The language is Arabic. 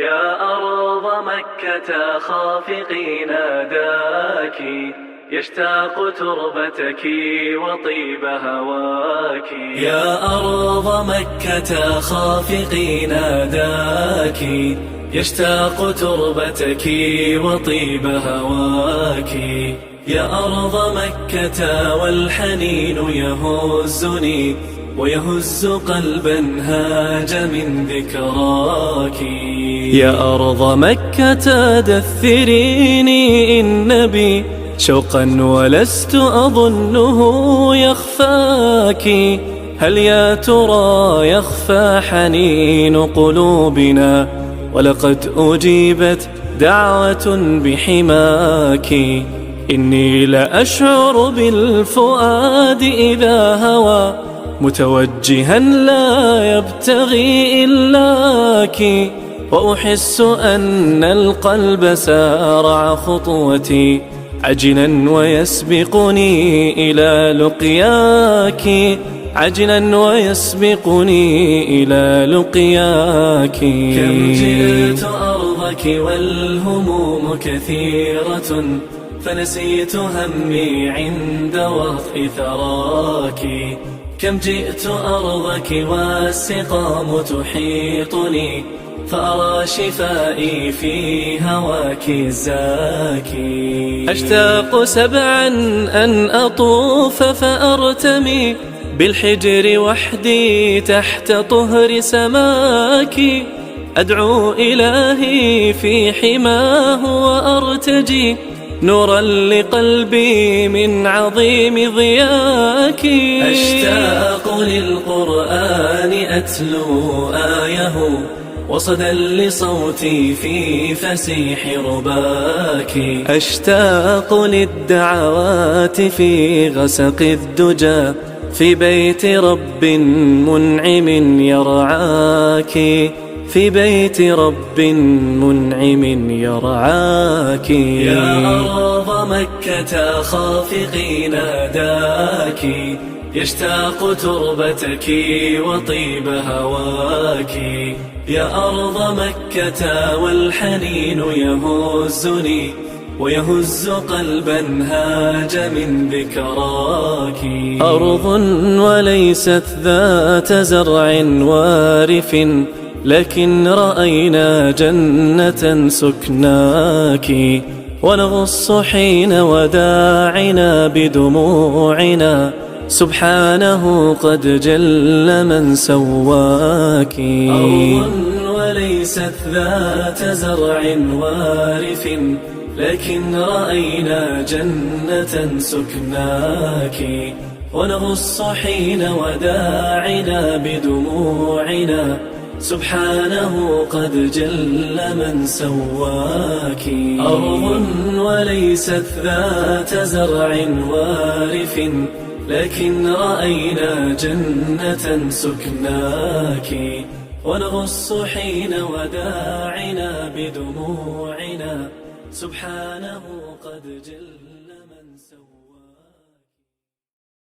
يا أرض مكة خافقي ناداك، يشتاق تربتك وطيب هواك. يا أرض مكة خافقي ناداك، يشتاق تربتك وطيب هواك. يا أرض مكة والحنين يهزني ويهز قلبا هاج من ذكراك. يا أرض مكة دثريني إن بي شوقا ولست أظنه يخفاك. هل يا ترى يخفى حنين قلوبنا ولقد أجيبت دعوة بحماك. إني لأشعر بالفؤاد إذا هوى متوجها لا يبتغي إلاك، وأحس أن القلب سارع خطوتي عجلا ويسبقني إلى لقياك، عجلا ويسبقني إلى لقياك. كم جئت أرضك والهموم كثيرة، فنسيت همي عند وطء ثراك. كم جئت أرضك والسقام تحيطني، فأرى شفائي في هواك الزاكي. أشتاق سبعا أن أطوف فأرتمي بالحجر وحدي تحت طهر سماك. أدعو إلهي في حماه وأرتجي نورا لقلبي من عظيم ضياك. أشتاق للقرآن أتلو آيه وصدا لصوتي في فسيح رباك. أشتاق للدعوات في غسق الدجى في بيت رب منعم يرعاك، في بيت رب منعم يرعاك. يا أرض مكة خافقي ناداك، يشتاق تربتك وطيب هواك. يا أرض مكة والحنين يهزني ويهز قلبا هاج من ذكراك. أرض وليست ذات زرع وارف، لكن رأينا جنة سكناك. ونغص حين وداعنا بدموعنا سبحانه قد جل من سواك. أرض وليست ذات زرع وارف، لكن رأينا جنة سكناك. ونغص حين وداعنا بدموعنا سبحانه قد جل من سواك. أرض وليست ذات زرع وارف، لكن رأينا جنة سكناك. ونغص حين وداعنا بدموعنا سبحانه قد جل